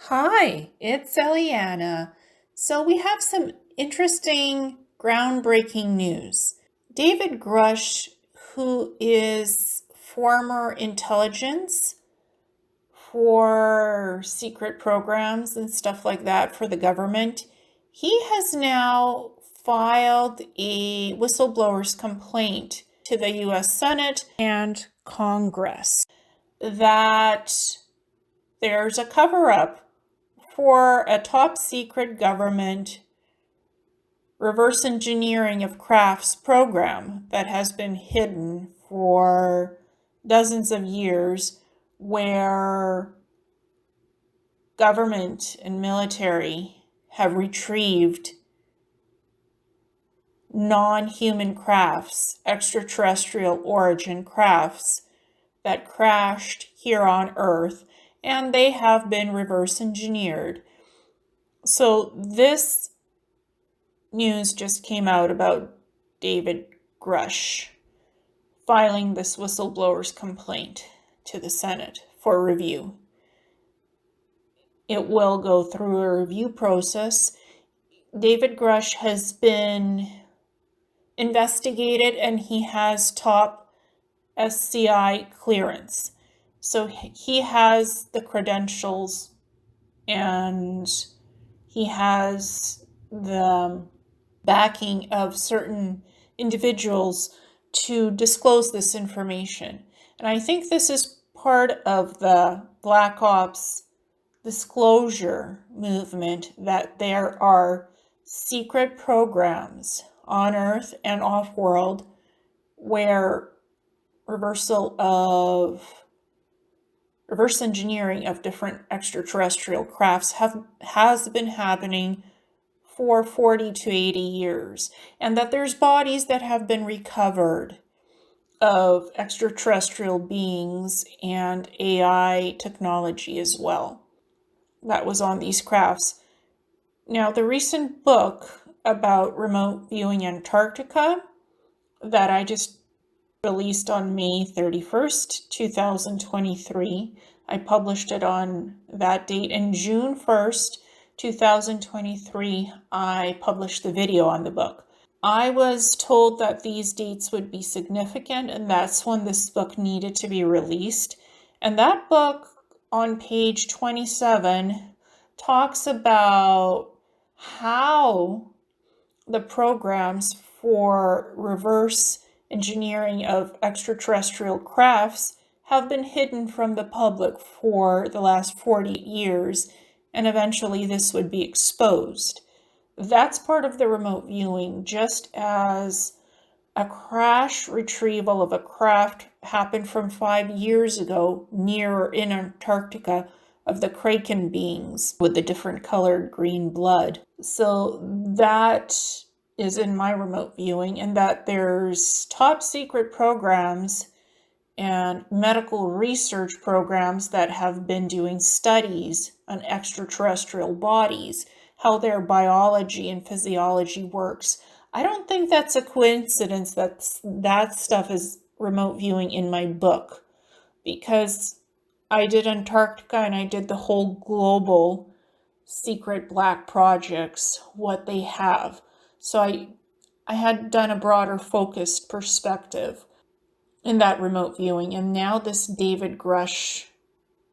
Hi, it's Ileana. So we have some interesting, groundbreaking news. David Grush, who is former intelligence for secret programs and stuff like that for the government, he has now filed a whistleblower's complaint to the US Senate and Congress that there's a cover-up for a top secret government reverse engineering of crafts program that has been hidden for dozens of years, where government and military have retrieved non-human crafts, extraterrestrial origin crafts that crashed here on Earth, and they have been reverse engineered. So this news just came out about David Grush filing this whistleblower's complaint to the Senate for review. It will go through a review process. David Grush has been investigated and he has top SCI clearance. So he has the credentials and he has the backing of certain individuals to disclose this information. And I think this is part of the Black Ops disclosure movement, that there are secret programs on Earth and off-world where reverse engineering of different extraterrestrial crafts has been happening for 40 to 80 years, and that there's bodies that have been recovered of extraterrestrial beings and AI technology as well that was on these crafts. Now, the recent book about remote viewing Antarctica that I just released on May 31st, 2023, I published it on that date, and June 1st, 2023, I published the video on the book. I was told that these dates would be significant, and that's when this book needed to be released. And that book on page 27 talks about how the programs for reverse engineering of extraterrestrial crafts have been hidden from the public for the last 40 years, and eventually this would be exposed. That's part of the remote viewing, just as a crash retrieval of a craft happened from 5 years ago near in Antarctica of the Kraken beings with the different colored green blood. So that is in my remote viewing, and that there's top secret programs and medical research programs that have been doing studies on extraterrestrial bodies, how their biology and physiology works. I don't think that's a coincidence that that stuff is remote viewing in my book, because I did Antarctica and I did the whole global secret black projects, what they have. So I had done a broader focused perspective in that remote viewing, and now this David Grush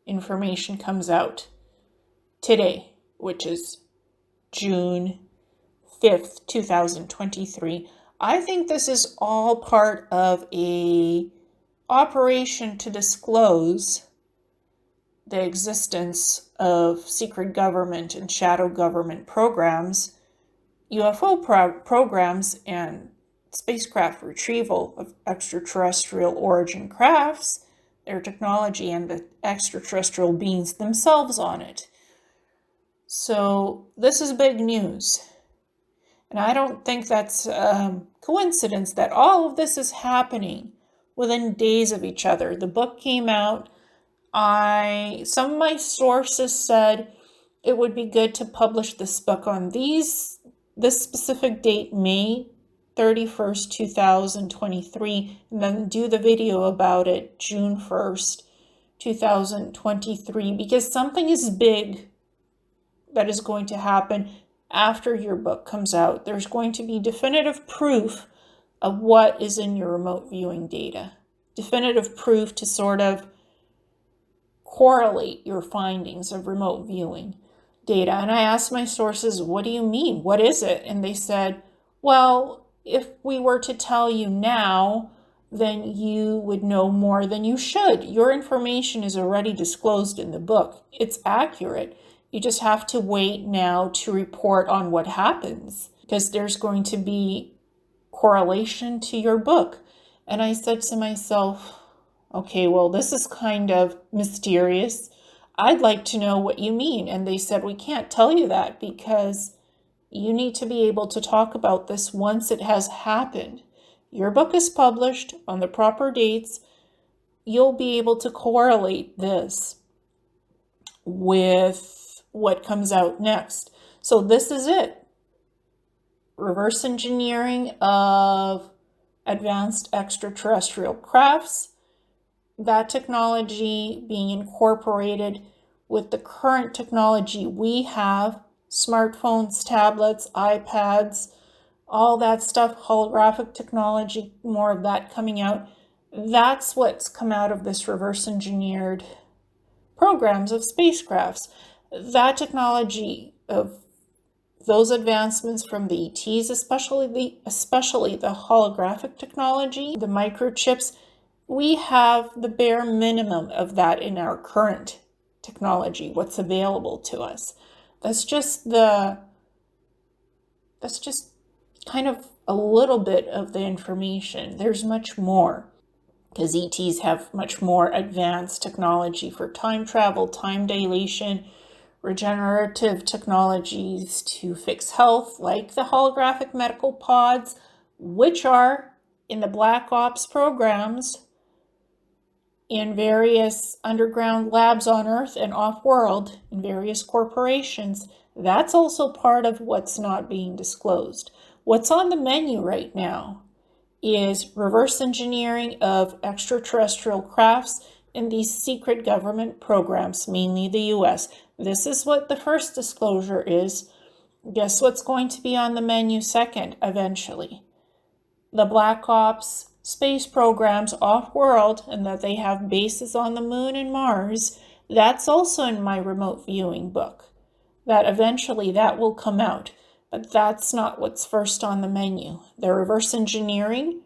information comes out today, which is June 5th, 2023. I think this is all part of a operation to disclose the existence of secret government and shadow government programs, UFO programs, and spacecraft retrieval of extraterrestrial origin crafts, their technology, and the extraterrestrial beings themselves on it. So this is big news. And I don't think that's a coincidence that all of this is happening within days of each other. The book came out. Some of my sources said it would be good to publish this book on this specific date, May 31st, 2023, and then do the video about it June 1st, 2023, because something is big that is going to happen after your book comes out. There's going to be definitive proof of what is in your remote viewing data. Definitive proof to sort of correlate your findings of remote viewing data. And I asked my sources, what do you mean? What is it? And they said, well, if we were to tell you now, then you would know more than you should. Your information is already disclosed in the book. It's accurate. You just have to wait now to report on what happens, because there's going to be correlation to your book. And I said to myself, okay, well, this is kind of mysterious. I'd like to know what you mean. And they said, we can't tell you that because you need to be able to talk about this once it has happened. Your book is published on the proper dates. You'll be able to correlate this with what comes out next. So this is it. Reverse engineering of advanced extraterrestrial crafts. That technology being incorporated with the current technology we have, smartphones, tablets, iPads, all that stuff, holographic technology, more of that coming out. That's what's come out of this reverse engineered programs of spacecrafts. That technology of those advancements from the ETs, especially the holographic technology, the microchips, we have the bare minimum of that in our current technology, what's available to us. That's just kind of a little bit of the information. There's much more, because ETs have much more advanced technology for time travel, time dilation, regenerative technologies to fix health, like the holographic medical pods, which are in the Black Ops programs in various underground labs on Earth and off-world in various corporations. That's also part of what's not being disclosed. What's on the menu right now is reverse engineering of extraterrestrial crafts in these secret government programs, mainly the US. This is what the first disclosure is. Guess what's going to be on the menu second, eventually? The Black Ops space programs off-world, and that they have bases on the moon and Mars. That's also in my remote viewing book. That eventually that will come out. But that's not what's first on the menu. The reverse engineering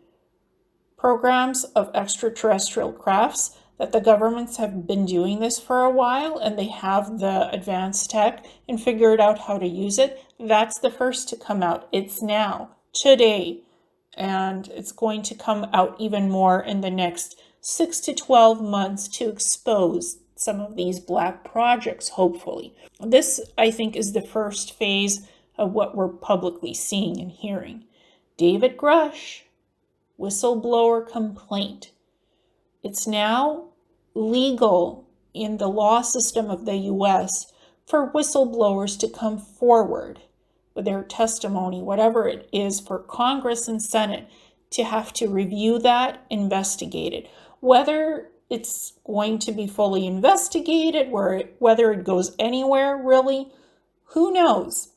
programs of extraterrestrial crafts, that the governments have been doing this for a while and they have the advanced tech and figured out how to use it. That's the first to come out. It's now, today, and it's going to come out even more in the next 6 to 12 months to expose some of these black projects, hopefully. This, I think, is the first phase of what we're publicly seeing and hearing. David Grush, whistleblower complaint. It's now legal in the law system of the US for whistleblowers to come forward with their testimony, whatever it is, for Congress and Senate to have to review that, investigate it. Whether it's going to be fully investigated, whether it goes anywhere, really, who knows?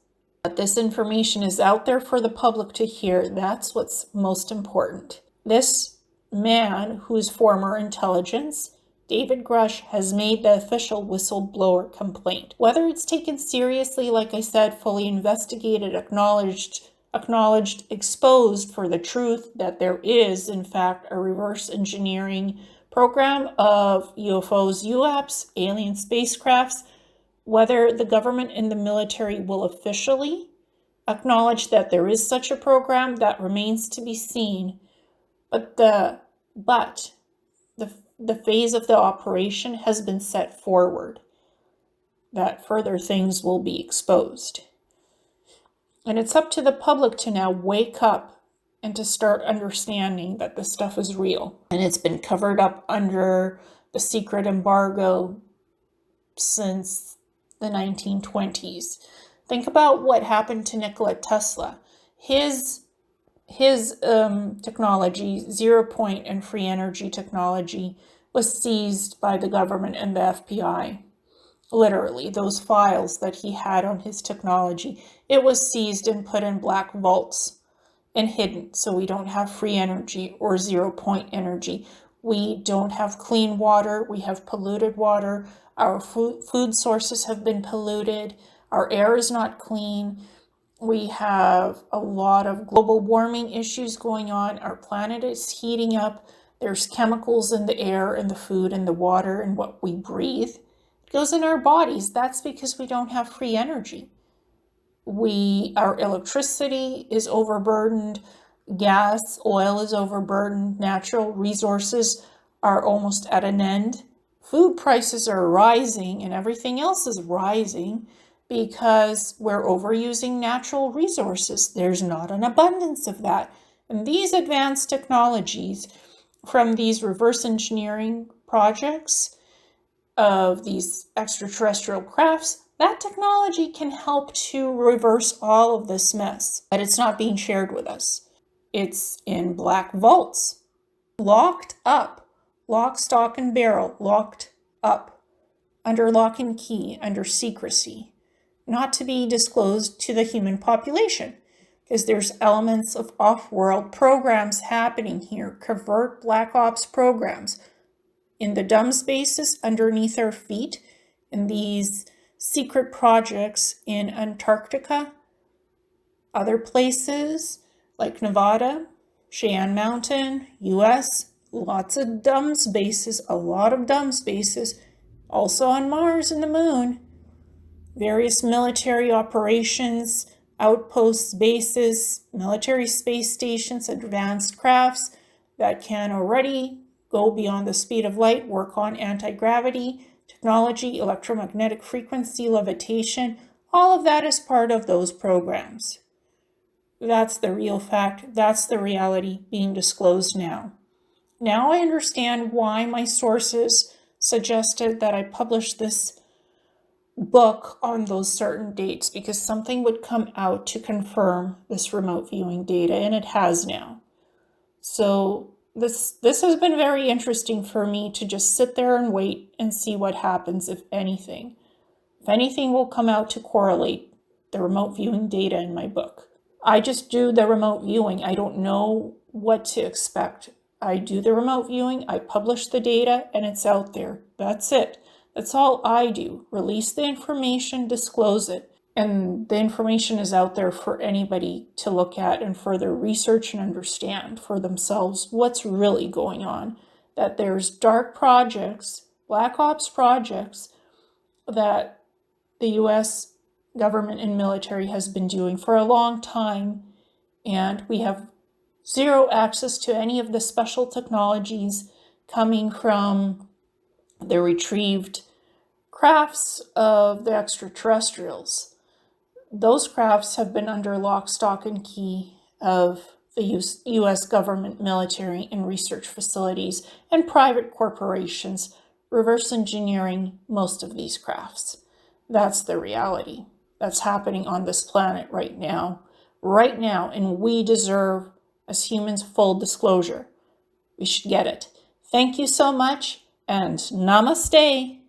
But this information is out there for the public to hear. That's what's most important. This man, who's former intelligence, David Grush, has made the official whistleblower complaint. Whether it's taken seriously, like I said, fully investigated, acknowledged, exposed for the truth that there is, in fact, a reverse engineering program of UFOs, UAPs, alien spacecrafts, whether the government and the military will officially acknowledge that there is such a program, that remains to be seen. But the phase of the operation has been set forward, that further things will be exposed. And it's up to the public to now wake up and to start understanding that this stuff is real. And it's been covered up under the secret embargo since the 1920s. Think about what happened to Nikola Tesla. His technology, 0-point and free energy technology, was seized by the government and the FBI. Literally, those files that he had on his technology, it was seized and put in black vaults and hidden, so we don't have free energy or 0 point energy. We don't have clean water. We have polluted water. Our food sources have been polluted. Our air is not clean. We have a lot of global warming issues going on. Our planet is heating up. There's chemicals in the air and the food and the water and what we breathe. It goes in our bodies. That's because we don't have free energy. Our electricity is overburdened. Gas, oil is overburdened. Natural resources are almost at an end. Food prices are rising and everything else is rising because we're overusing natural resources. There's not an abundance of that. And these advanced technologies from these reverse engineering projects of these extraterrestrial crafts, that technology can help to reverse all of this mess. But it's not being shared with us. It's in black vaults, locked up, lock, stock, and barrel, locked up, under lock and key, under secrecy, not to be disclosed to the human population, because there's elements of off-world programs happening here, covert black ops programs, in the dumb spaces underneath our feet, in these secret projects in Antarctica, other places like Nevada, Cheyenne Mountain, US, lots of dumb spaces, a lot of dumb spaces, also on Mars and the Moon, various military operations, outposts, bases, military space stations, advanced crafts that can already go beyond the speed of light, work on anti-gravity, technology, electromagnetic frequency, levitation. All of that is part of those programs. That's the real fact. That's the reality being disclosed now. Now I understand why my sources suggested that I publish this book on those certain dates, because something would come out to confirm this remote viewing data, and it has now. So this has been very interesting for me to just sit there and wait and see what happens, if anything. If anything will come out to correlate the remote viewing data in my book. I just do the remote viewing. I don't know what to expect. I do the remote viewing, I publish the data, and it's out there. That's it. That's all I do. Release the information, disclose it. And the information is out there for anybody to look at and further research and understand for themselves what's really going on. That there's dark projects, black ops projects, that the US government and military has been doing for a long time, and we have zero access to any of the special technologies coming from the retrieved crafts of the extraterrestrials. Those crafts have been under lock, stock, and key of the US government, military, and research facilities and private corporations reverse engineering most of these crafts. That's the reality that's happening on this planet right now, and we deserve, as humans, full disclosure. We should get it. Thank you so much, and namaste.